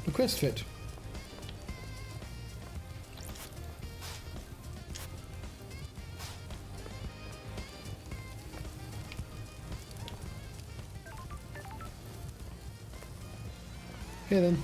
Request fit. Okay then.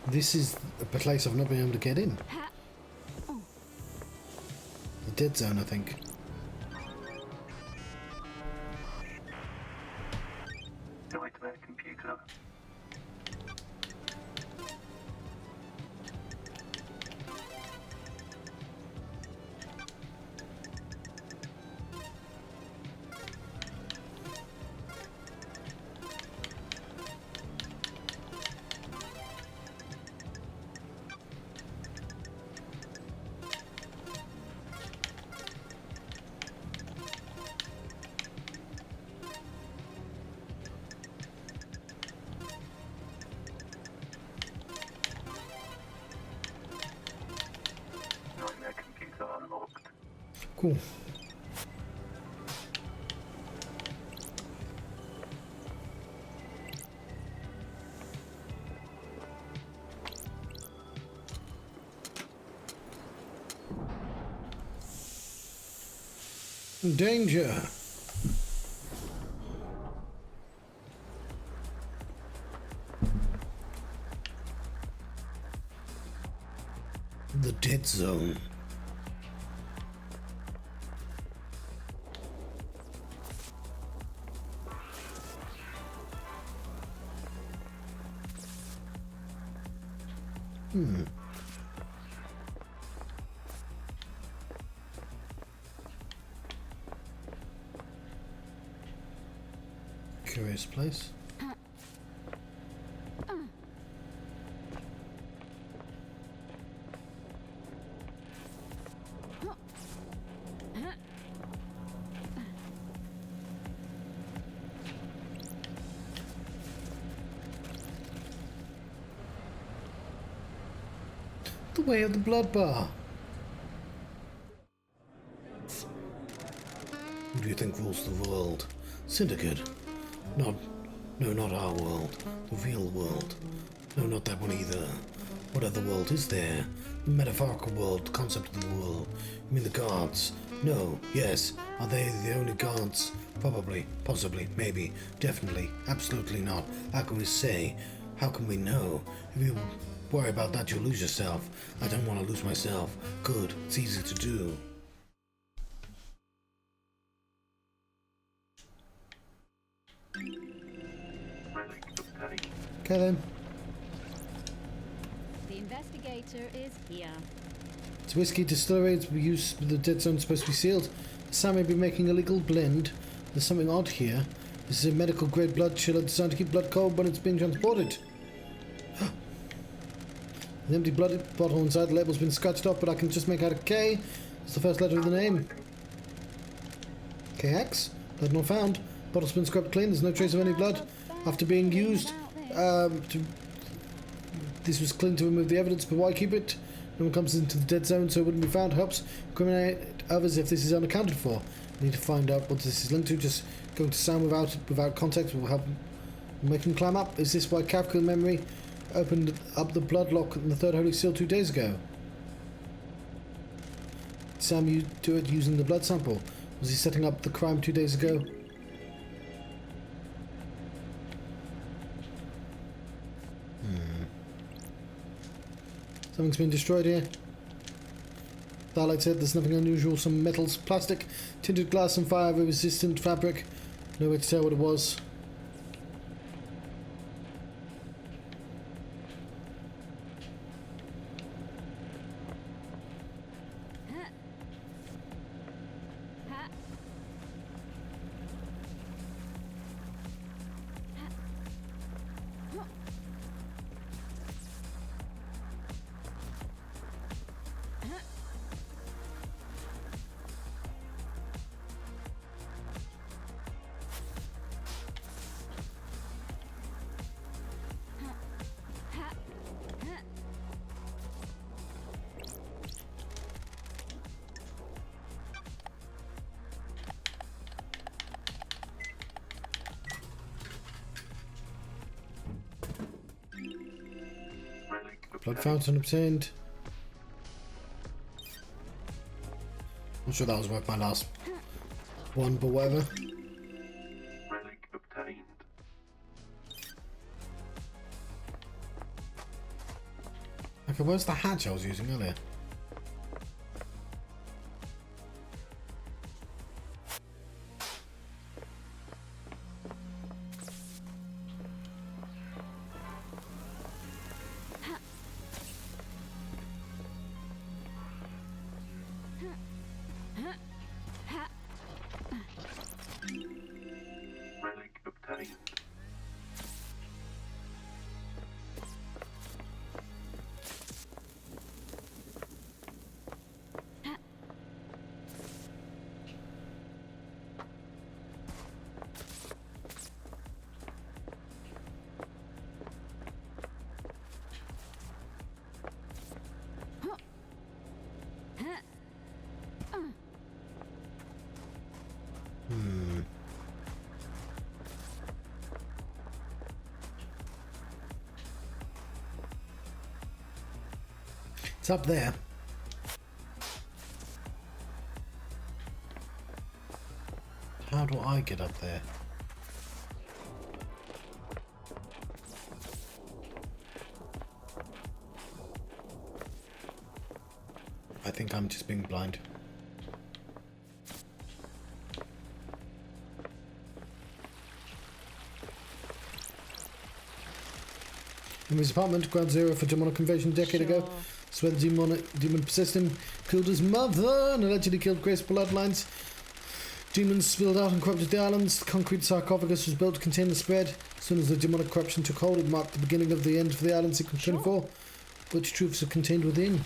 This is a place I've not been able to get in. The dead zone, I think. Nightmare computer. Nightmare computer unlocked. Cool. Danger! The dead zone. Curious place. The way of the blood bar. Who do you think rules the world? Syndicate. No, not our world. The real world. No, not that one either. What other world is there? The metaphorical world, the concept of the world. You mean the gods? No, yes. Are they the only gods? Probably, possibly, maybe, definitely, absolutely not. How can we say? How can we know? If you worry about that, you'll lose yourself. I don't want to lose myself. Good, it's easy to do. Okay then. The investigator is here. It's whiskey distillery. It's used. The dead zone's supposed to be sealed. Sam may be making a legal blend. There's something odd here. This is a medical grade blood chiller designed to keep blood cold when it's being transported. An empty blood bottle inside the label's been scratched off, but I can just make out a K. It's the first letter of the name. KX? Blood not found. Bottle's been scrubbed clean. There's no trace of any blood after being used. This was clean to remove the evidence, but why keep it? No one comes into the dead zone, so it wouldn't be found. Helps incriminate others if this is unaccounted for. We need to find out what this is linked to. Just going to Sam without context will help make him climb up. Is this why Kafka memory opened up the blood lock in the third holy seal 2 days ago? Sam, you do it using the blood sample. Was he setting up the crime 2 days ago? Something's been destroyed here. Starlight said there's nothing unusual. Some metals, plastic, tinted glass and fire-resistant fabric. No way to tell what it was. Blood fountain obtained. I'm sure that was worth my last one, but whatever. Relic obtained. Okay, where's the hatch I was using earlier? Relic obtained. It's up there. How do I get up there? I think I'm just being blind. In his apartment, Ground Zero for demonic invasion a decade ago. It's where the demon persisted, killed his mother, and allegedly killed Grace bloodlines. Demons spilled out and corrupted the islands. The concrete sarcophagus was built to contain the spread. As soon as the demonic corruption took hold, it marked the beginning of the end for the island sequence 24. Which truths are contained within?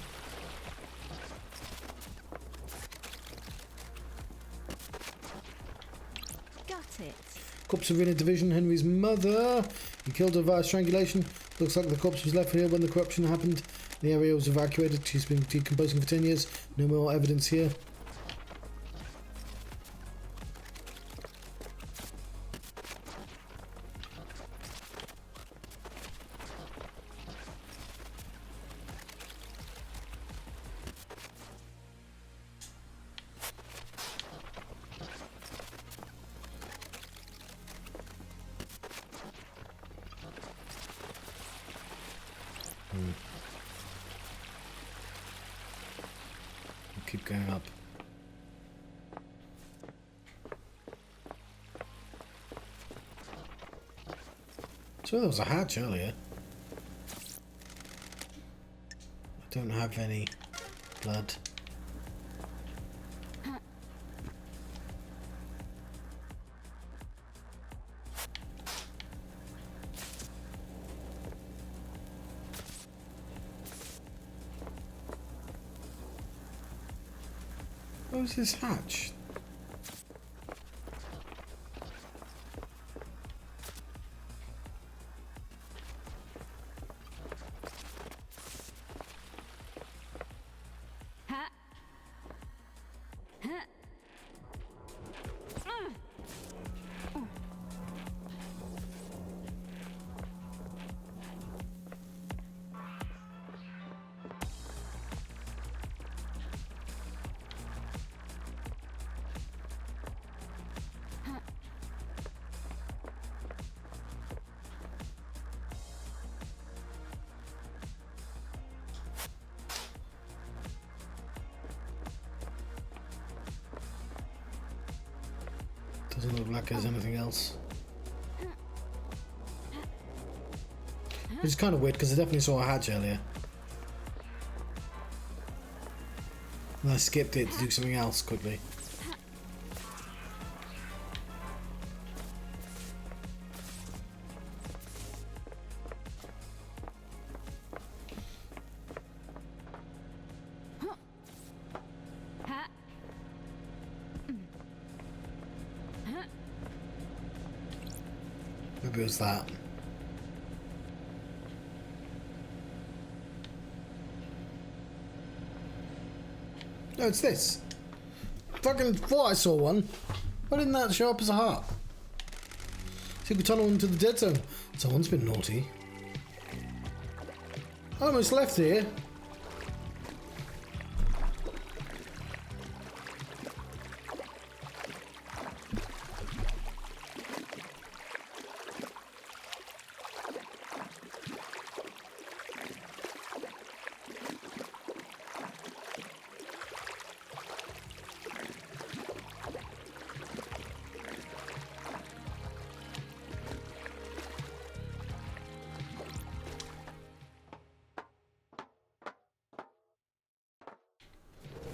Got it. Corpse of Arena Division, Henry's mother. He killed her via strangulation. Looks like the corpse was left here when the corruption happened. The area was evacuated. She's been decomposing for 10 years. No more evidence here. Keep going up. So there was a hatch earlier. I don't have any blood. Where was this hatch? Doesn't look like there's anything else. Which is kind of weird because I definitely saw a hatch earlier. And I skipped it to do something else quickly. Maybe it was that. No, it's this. Fucking thought I saw one. Why didn't that show up as a heart? Secret tunnel into the dead zone. Someone's been naughty. I almost left here.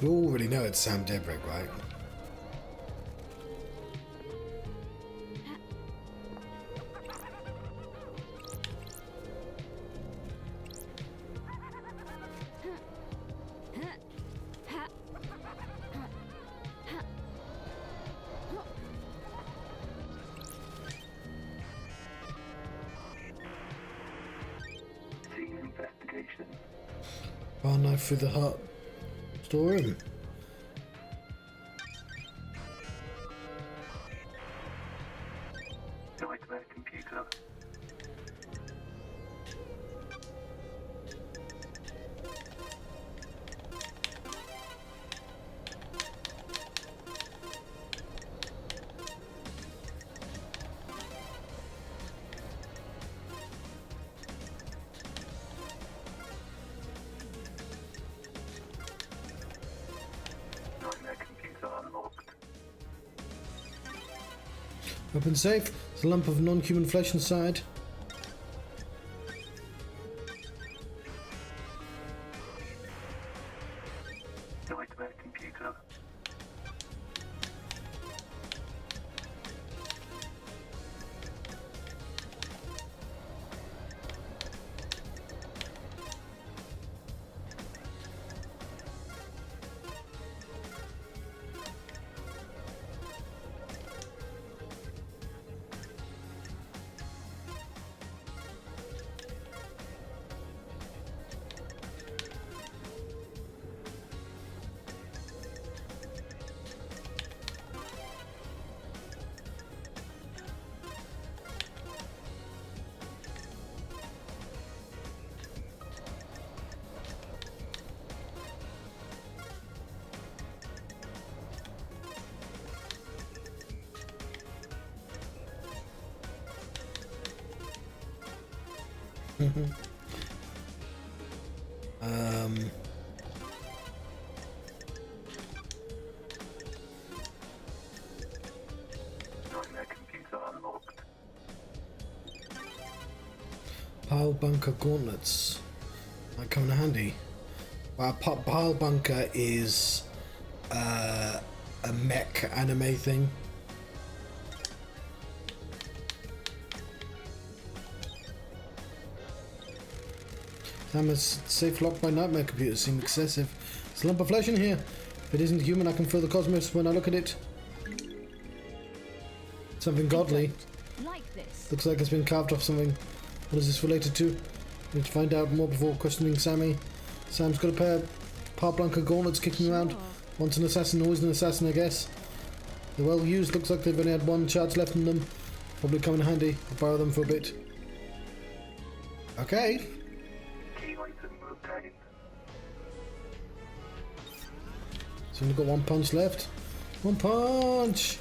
You already know it's Sam Debrick, right? Scene investigation. Bar knife through the hut. Storeroom. Nightmare computer. Nightmare computer unlocked. Open safe. There's a lump of non-human flesh inside. Nightmare computer. Um. Nightmare computer unlocked. Pile bunker gauntlets. Might come in handy. Well, pile bunker is a mech anime thing. Damn, it's safe locked by nightmare computers seem excessive. There's a lump of flesh in here. If it isn't human, I can feel the cosmos when I look at it. Something godly. Like this. Looks like it's been carved off something. What is this related to? Need to find out more before questioning Sammy. Sam's got a pair of Par Blanca gauntlets kicking around. Once an assassin, always an assassin, I guess. They're well used. Looks like they've only had one charge left in them. Probably come in handy. I'll borrow them for a bit. Okay. Key item obtained. So we've got one punch left. One punch!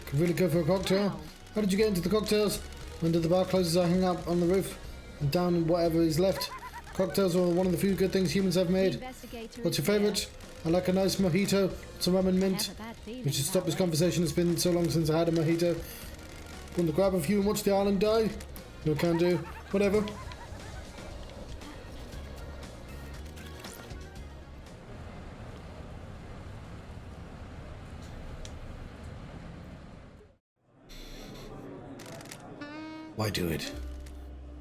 Could really go for a cocktail. How did you get into the cocktails? When did the bar closes, I hang out on the roof and down in whatever is left. Cocktails are one of the few good things humans have made. What's your favourite? I like a nice mojito, some rum and mint. We should stop this conversation. It's been so long since I had a mojito. Want to grab a few and watch the island die? No can do. Whatever. Why do it?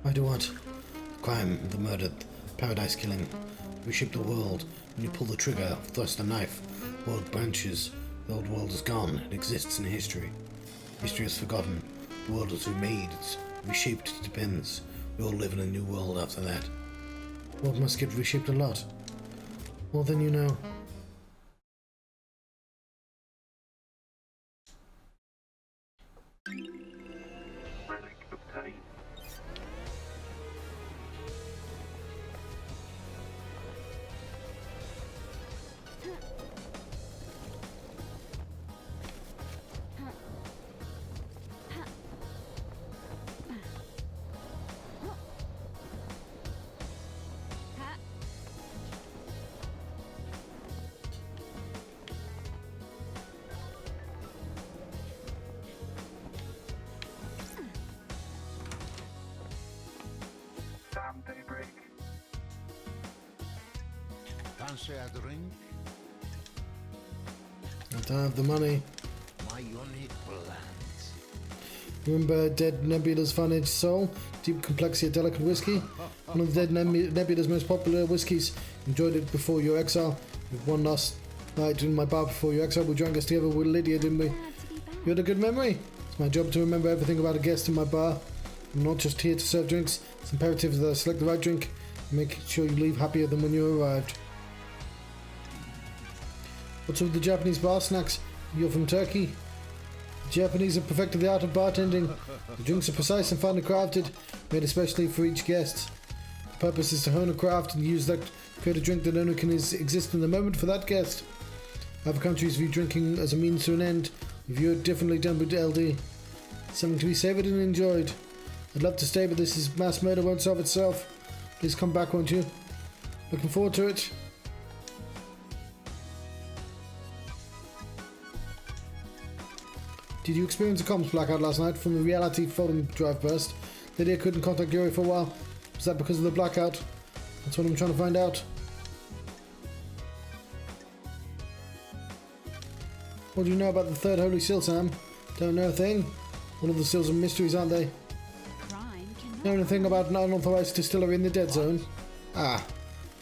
Why do what? The crime, the murder, the paradise killing. We shape the world. When you pull the trigger, thrust a knife, the world branches. The old world is gone. It exists in history. History is forgotten. The world is remade. It's reshaped. It depends. We all live in a new world after that. The world must get reshaped a lot. More than you know. Relic obtained. Damn daybreak. Fancy a drink? I don't have the money. My unique blends. Remember Dead Nebula's Fine-Aged Soul? Deep complexity, delicate whiskey? One of the Dead Nebula's most popular whiskies. Enjoyed it before your exile. With one last night in my bar before your exile. We drank us together with Lydia, didn't we? Glad to be back. You had a good memory. It's my job to remember everything about a guest in my bar. I'm not just here to serve drinks. It's imperative that I select the right drink and make sure you leave happier than when you arrived. What's with the Japanese bar snacks? You're from Turkey? The Japanese have perfected the art of bartending. The drinks are precise and finely crafted, made especially for each guest. The purpose is to hone a craft and use that to create a drink that only can exist in the moment for that guest. Other countries view drinking as a means to an end. We view it differently done with LD. Something to be savoured and enjoyed. I'd love to stay, but this is mass murder won't solve itself. Please come back, won't you? Looking forward to it. Did you experience a comms blackout last night from the reality folding drive burst? Lydia couldn't contact Yuri for a while. Was that because of the blackout? That's what I'm trying to find out. What do you know about the third holy seal, Sam? Don't know a thing. All of the seals are mysteries, aren't they? Crime cannot Know anything about an unauthorized distillery in the Dead Zone? Ah,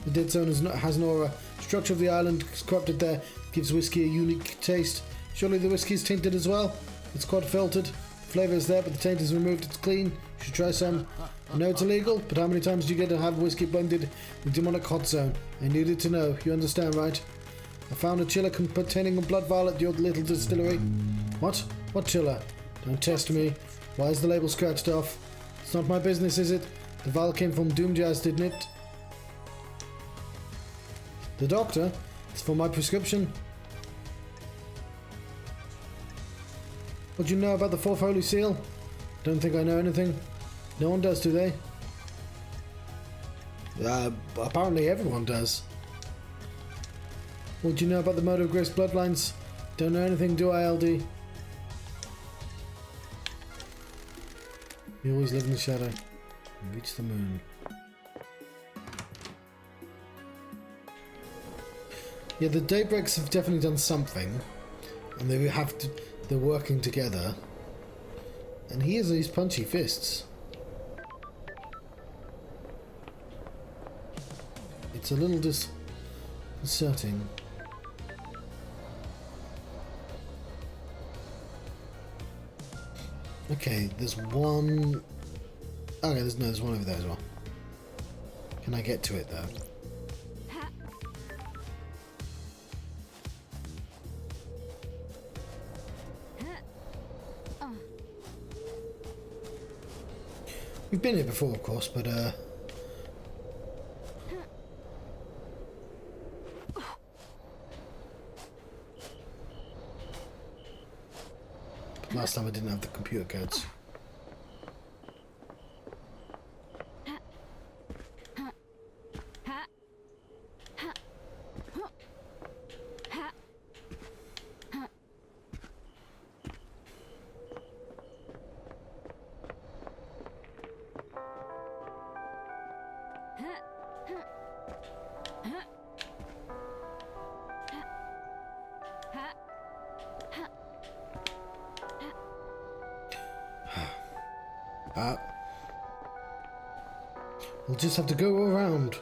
the Dead Zone has an aura. Structure of the island is corrupted there. Gives whiskey a unique taste. Surely the whiskey is tainted as well? It's quite filtered. The flavour is there, but the taint is removed. It's clean. You should try some. I know it's illegal, but how many times do you get to have whiskey blended with demonic hot zone? I needed to know. You understand, right? I found a chiller containing a blood vial at your little distillery. What? What chiller? Don't test me. Why is the label scratched off? It's not my business, is it? The vial came from Doom Jazz, didn't it? The doctor? It's for my prescription. What do you know about the fourth holy seal? Don't think I know anything. No one does, do they? Apparently everyone does. What do you know about the murder of Grace bloodlines? Don't know anything, do I, LD? You always live in the shadow. And reach the moon. Yeah, the Daybreaks have definitely done something. And they're working together. And he has these punchy fists. It's a little disconcerting. Okay, there's one... Okay, there's one over there as well. Can I get to it though? We've been here before, of course, but Last time I didn't have the computer codes. We'll just have to go around.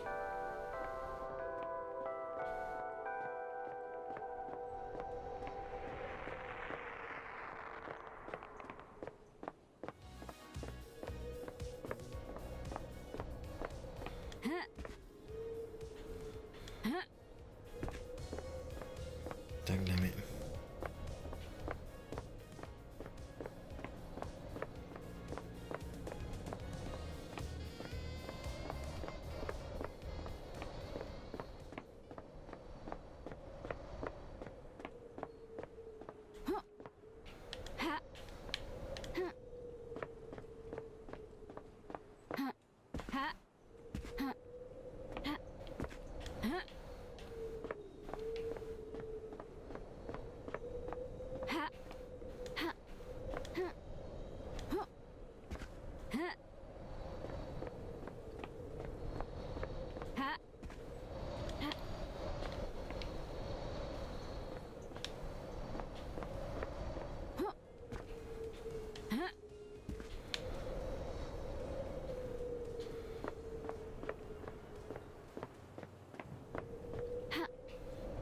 Don't damn it.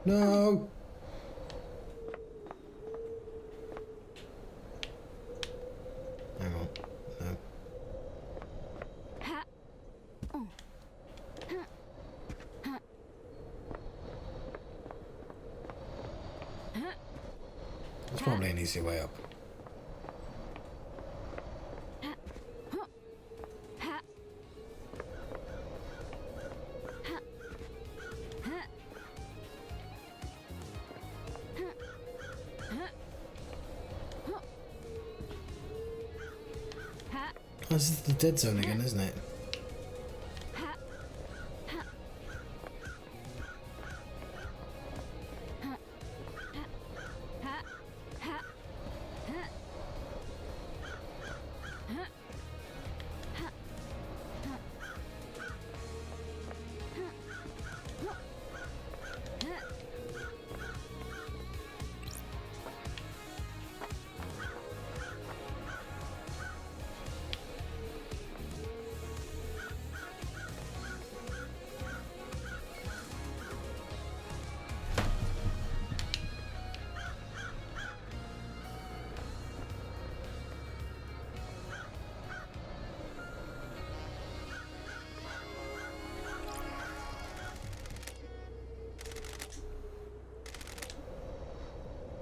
No! Hang on. No. There's probably an easier way up. Oh, this is the dead zone again, isn't it?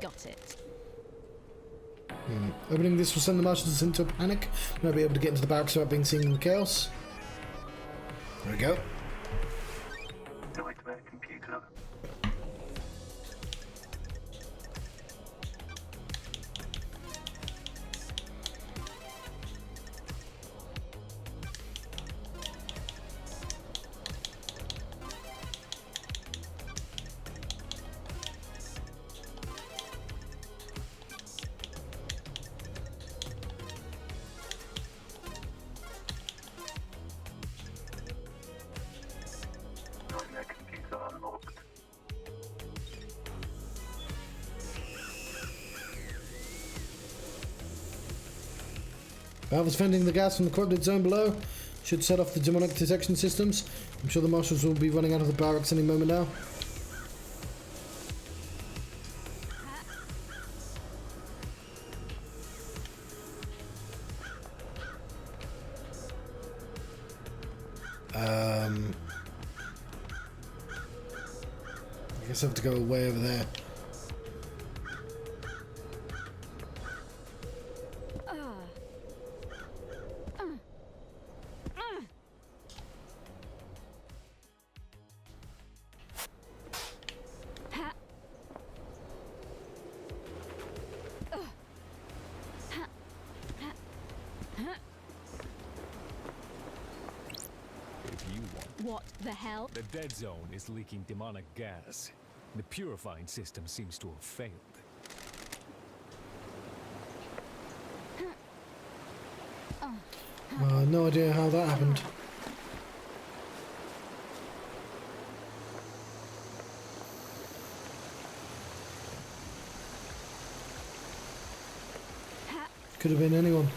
Got it. Opening this will send the Martians into a panic. We might be able to get into the barracks without being seen in the chaos. There we go. Nightmare computer. Nightmare computer unlocked. Valve is venting the gas from the corrupted zone below. Should set off the demonic detection systems. I'm sure the marshals will be running out of the barracks any moment now. I guess I have to go way over there. What the hell? The dead zone is leaking demonic gas. The purifying system seems to have failed. No idea how that happened. Could have been anyone.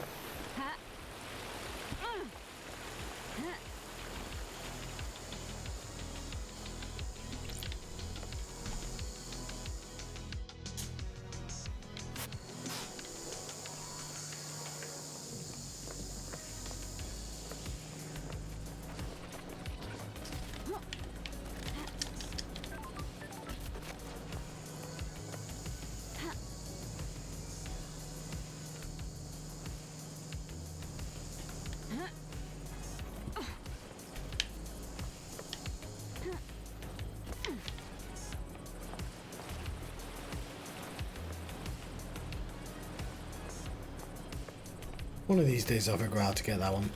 One of these days I'll figure out how to get that one.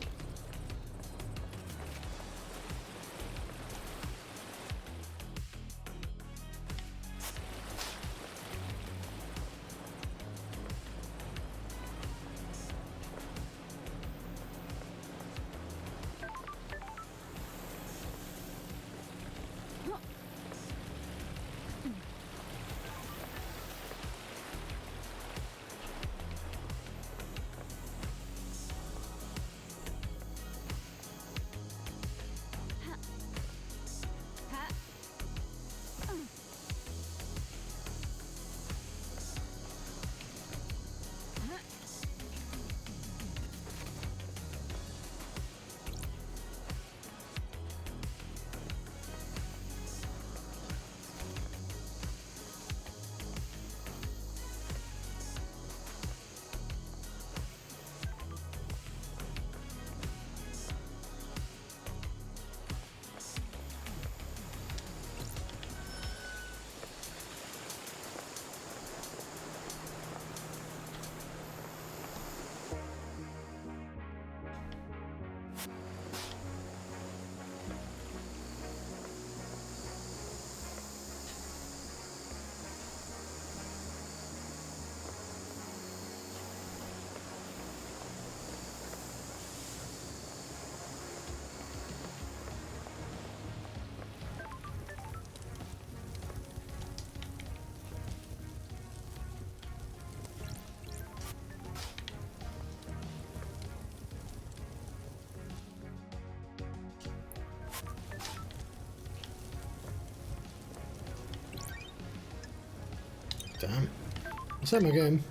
Damn. Let's have my game.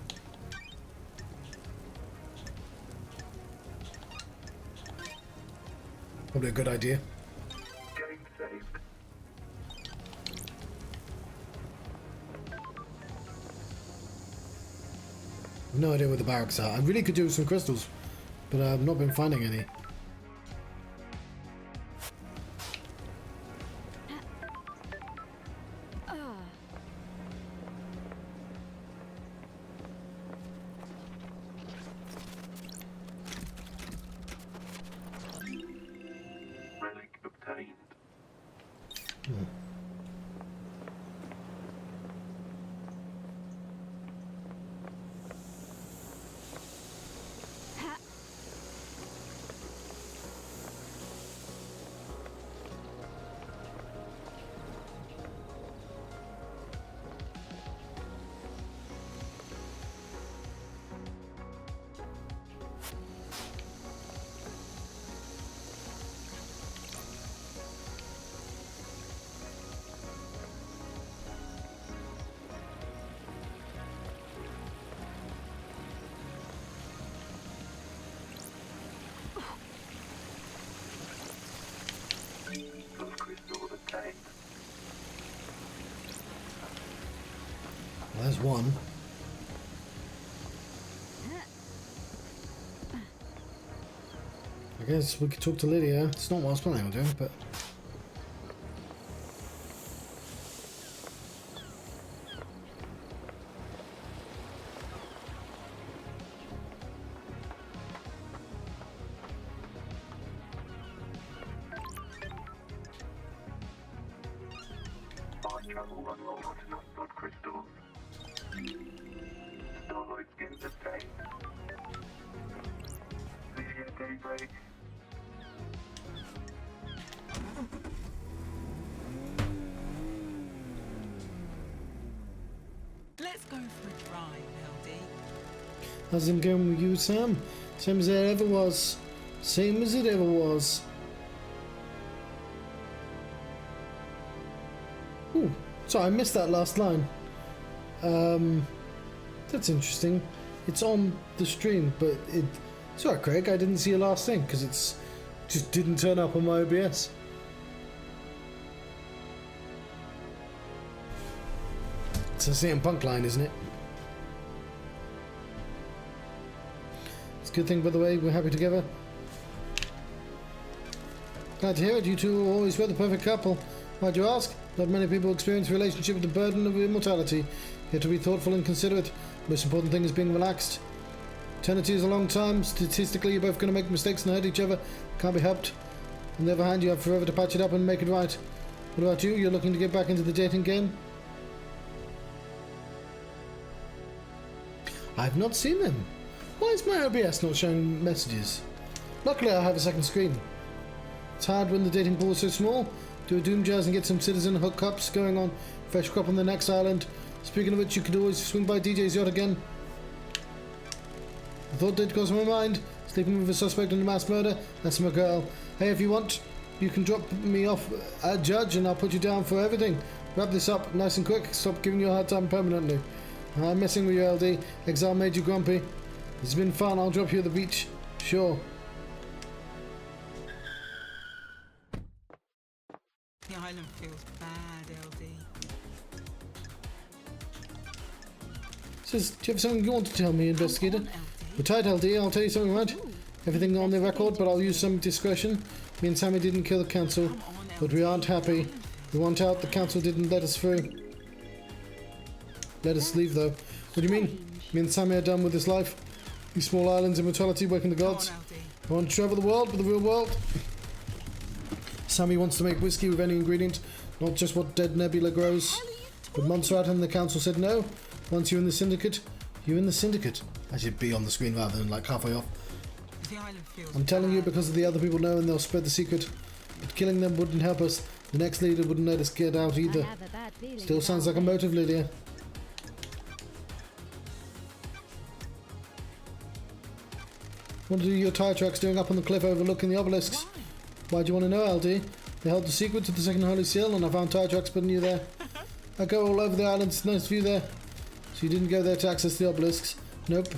Probably a good idea. Game saved. I've no idea where the barracks are. I really could do with some crystals, but I've not been finding any. Relic obtained. Those crystals obtained. Well, there's one. I guess we could talk to Lydia. It's not what I was planning on doing, but... travel on large enough blood crystals. Starlight's getting obtained. See you at daybreak. Let's go for a drive, LD. How's it going with you, Sam? Same as it ever was. Same as it ever was. Ooh, sorry, I missed that last line. That's interesting. It's on the stream, but it's alright, Craig. I didn't see your last thing because it's just didn't turn up on my OBS. It's a CM Punk line, isn't it? It's a good thing, by the way. We're happy together. Glad to hear it. You two always were the perfect couple. Why'd you ask? Not many people experience a relationship with the burden of immortality. You have to be thoughtful and considerate. The most important thing is being relaxed. Eternity is a long time. Statistically, you're both going to make mistakes and hurt each other. Can't be helped. On the other hand, you have forever to patch it up and make it right. What about you? You're looking to get back into the dating game? I've not seen them. Why is my OBS not showing messages? Luckily, I have a second screen. It's hard when the dating pool is so small. Do a doom jazz and get some citizen hookups going on. Fresh crop on the next island. Speaking of which, you could always swing by DJ's yacht again. The thought did cross my mind. Sleeping with a suspect in a mass murder. That's my girl. Hey, if you want, you can drop me off at Judge and I'll put you down for everything. Wrap this up nice and quick. Stop giving you a hard time permanently. I'm messing with you, LD. Exile made you grumpy. It's been fun. I'll drop you at the beach. Sure. The island feels bad, LD. Says, do you have something you want to tell me, investigator? We're tight, LD. I'll tell you something, right? Everything on the record, but I'll use some discretion. Me and Sammy didn't kill the council, but we aren't happy. We want out. The council didn't let us through. Let us leave, though. What do you mean? Me and Sammy are done with this life. These small islands, immortality, waking the gods. I want to travel the world, but the real world. Sammy wants to make whiskey with any ingredient, not just what dead nebula grows. But Montserrat and the council said no. Once you're in the syndicate, you're in the syndicate. I should be on the screen rather than like halfway off. The island feels I'm telling you because the other people know and they'll spread the secret. But killing them wouldn't help us. The next leader wouldn't let us get out either. Still sounds like a motive, Lydia. What are your tire tracks doing up on the cliff overlooking the obelisks? Why do you want to know, LD? They held the secret to the second holy seal and I found tire tracks putting you there. I go all over the island, it's a nice view there. So you didn't go there to access the obelisks? Nope.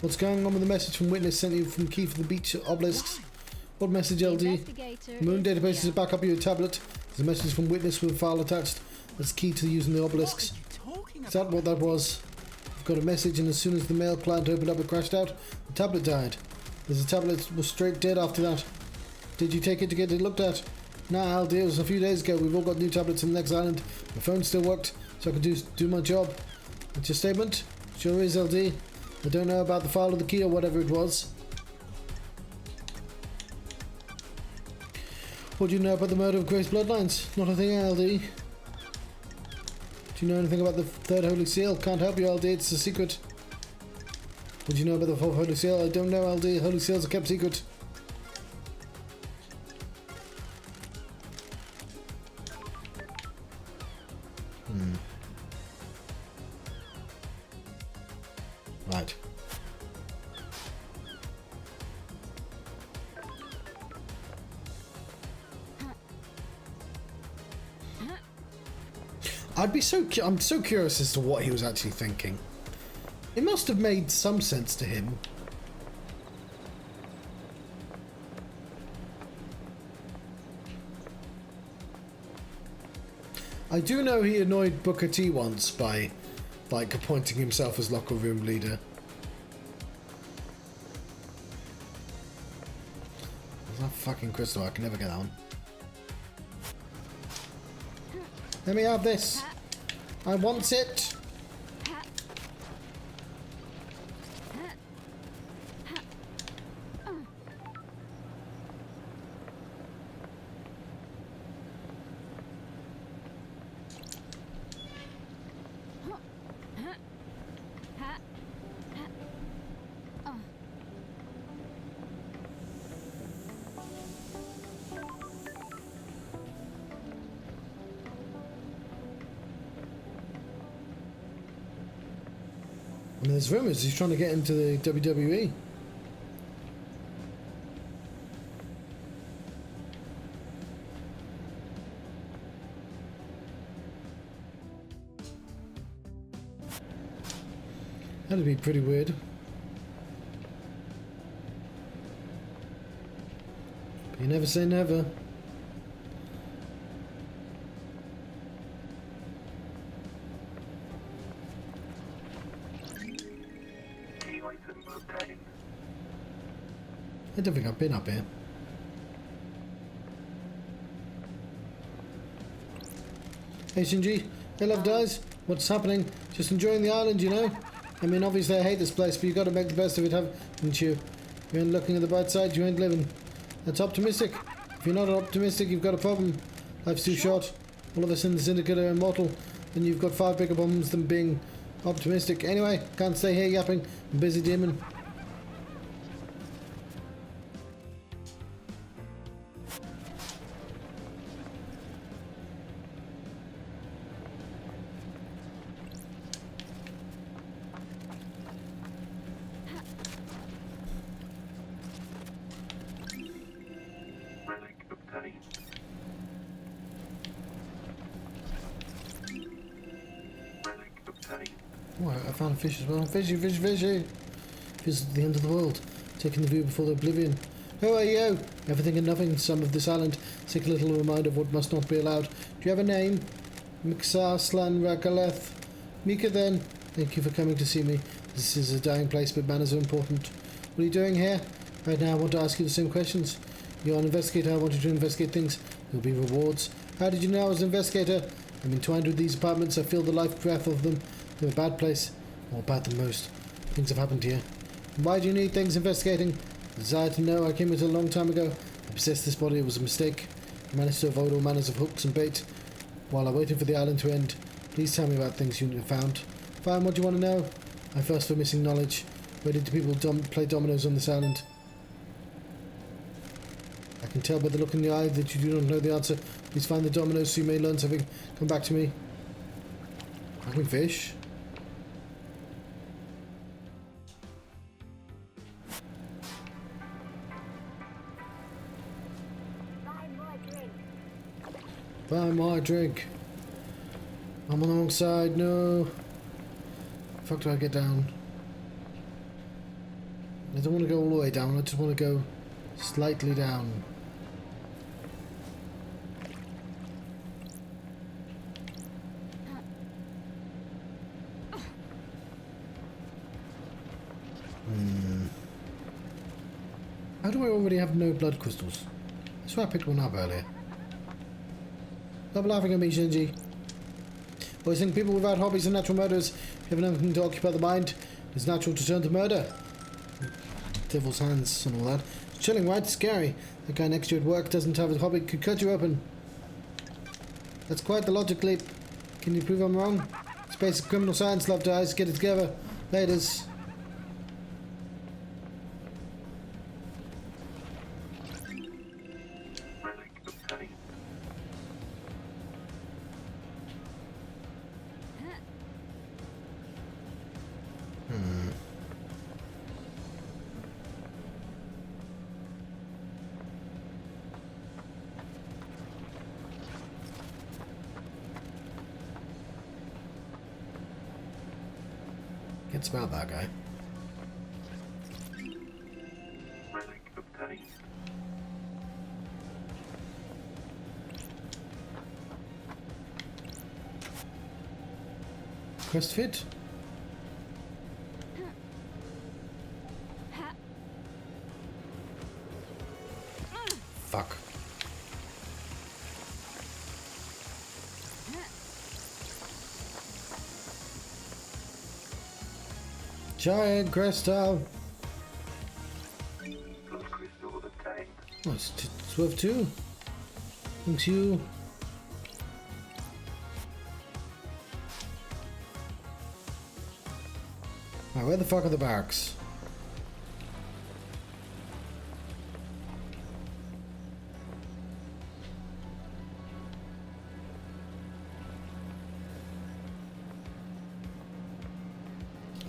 What's going on with the message from Witness sent you from Key for the beach obelisks? What message, LD? The Moon database is a backup of your tablet. There's a message from Witness with a file attached. That's key to using the obelisks. Is that what that was? I've got a message and as soon as the mail client opened up it crashed out. The tablet died. The tablet was straight dead after that. Did you take it to get it looked at? Nah, LD, it was a few days ago. We've all got new tablets in the next island. My phone still worked, so I could do my job. What's your statement? Sure is, LD. I don't know about the file or the key or whatever it was. What do you know about the murder of Grace Bloodlines? Not a thing, LD. Do you know anything about the third Holy Seal? Can't help you, LD. It's a secret. What do you know about the fourth Holy Seal? I don't know, LD. Holy Seals are kept secret. Right. I'm so curious as to what he was actually thinking. It must have made some sense to him. I do know he annoyed Booker T once by, like, appointing himself as locker room leader. There's that fucking crystal, I can never get that one. Let me have this. I want it. I mean, there's rumours he's trying to get into the WWE. That'd be pretty weird. But you never say never. Key items obtained. I don't think I've been up here. Hey Shinji, hey Love Dies, what's happening? Just enjoying the island, you know? I mean, obviously I hate this place, but you gotta make the best of it, haven't you? You ain't looking at the bright side, you ain't living. That's optimistic. If you're not optimistic, you've got a problem. Life's too short. All of us in the Syndicate are immortal, and you've got far bigger problems than being optimistic. Anyway, can't stay here yapping. I'm busy demon. Relic obtained. Relic obtained. Oh, I found a fish as well. Fishy, fishy, fishy. Fish at the end of the world. Taking the view before the oblivion. Who are you? Everything and nothing, some of this island. Sick little reminder of what must not be allowed. Do you have a name? Mixarslan Ragaleth. Mika then. Thank you for coming to see me. This is a dying place, but manners are important. What are you doing here? Right now I want to ask you the same questions. You're an investigator, I want you to investigate things. There'll be rewards. How did you know I was an investigator? I'm entwined with these apartments, I feel the life breath of them. They're a bad place. More bad than most. Things have happened here. And why do you need things investigating? Desire to know, I came here a long time ago. I possessed this body, it was a mistake. I managed to avoid all manners of hooks and bait. While I waited for the island to end, please tell me about things you found. Fine, what do you want to know? I thirst for missing knowledge. Where did people play dominoes on this island? I can tell by the look in the eye that you do not know the answer. Please find the dominoes so you may learn something. Come back to me. Fucking fish. Buy my drink. I'm on the wrong side, no. Fuck do I get down? I don't want to go all the way down, I just want to go slightly down. How do I already have no blood crystals? That's why I picked one up earlier. Stop laughing at me, Shinji. Well, I think people without hobbies are natural murderers. If you have nothing to occupy the mind, it's natural to turn to murder. Devil's hands and all that. It's chilling, right? Scary. The guy next to you at work doesn't have a hobby, could cut you open. That's quite the logic leap. Can you prove I'm wrong? It's basic criminal science, Love Dies. Get it together. Laters. Relic obtained. Can't smell that guy. Relic obtained. Quest fit? Fuck. Giant crystal. Blood crystal obtained. Oh, it's worth 2. Thanks you. Alright, where the fuck are the barracks?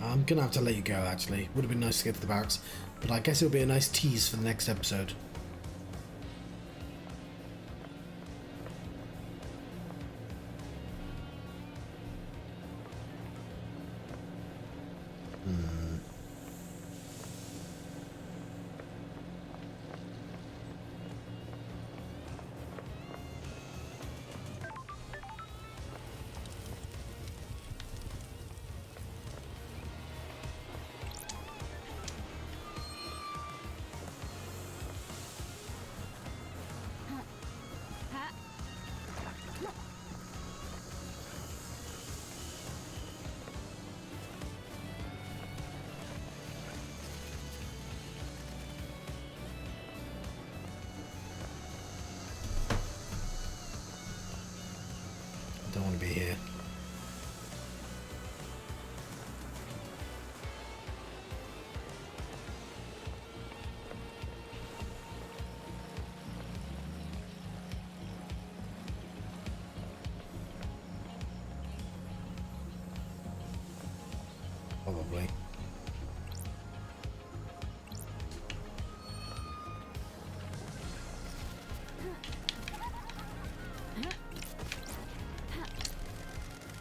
I'm gonna have to let you go, actually. Would have been nice to get to the barracks, but I guess it'll be a nice tease for the next episode. I don't want to be here. Probably.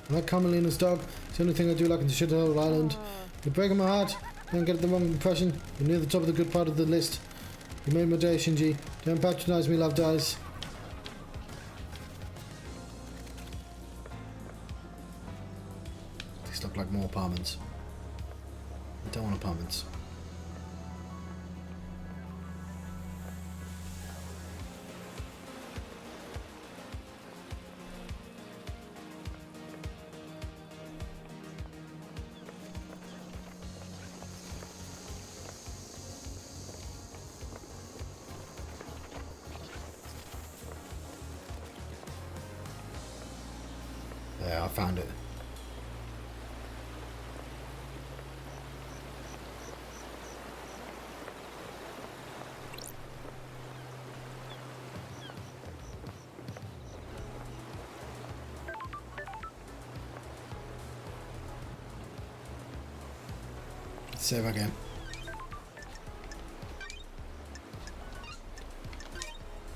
I like Carmelina's dog. It's the only thing I do like in the shit whole island. You're breaking my heart. Don't get the wrong impression. You're near the top of the good part of the list. You made my day, Shinji. Don't patronize me, love dies. These look like more apartments. I don't want apartments. Yeah, I found it. Let's save again.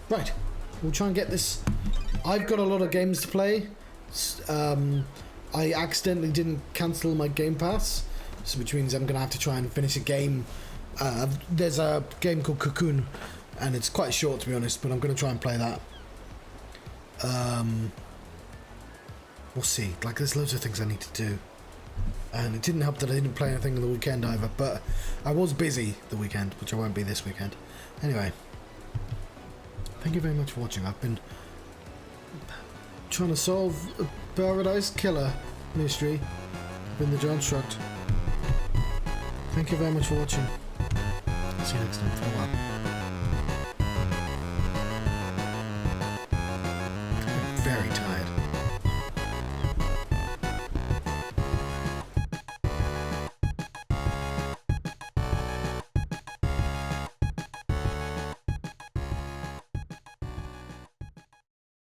Right, we'll try and get this. I've got a lot of games to play. I accidentally didn't cancel my Game Pass, so which means I'm gonna have to try and finish a game. There's a game called Cocoon, and it's quite short to be honest, but I'm gonna try and play that. We'll see. Like, there's loads of things I need to do, and it didn't help that I didn't play anything on the weekend either. But I was busy the weekend, which I won't be this weekend. Anyway, thank you very much for watching. I've been trying to solve a Paradise Killer mystery in the Johnstruct. Thank you very much for watching. See you next time. Farewell.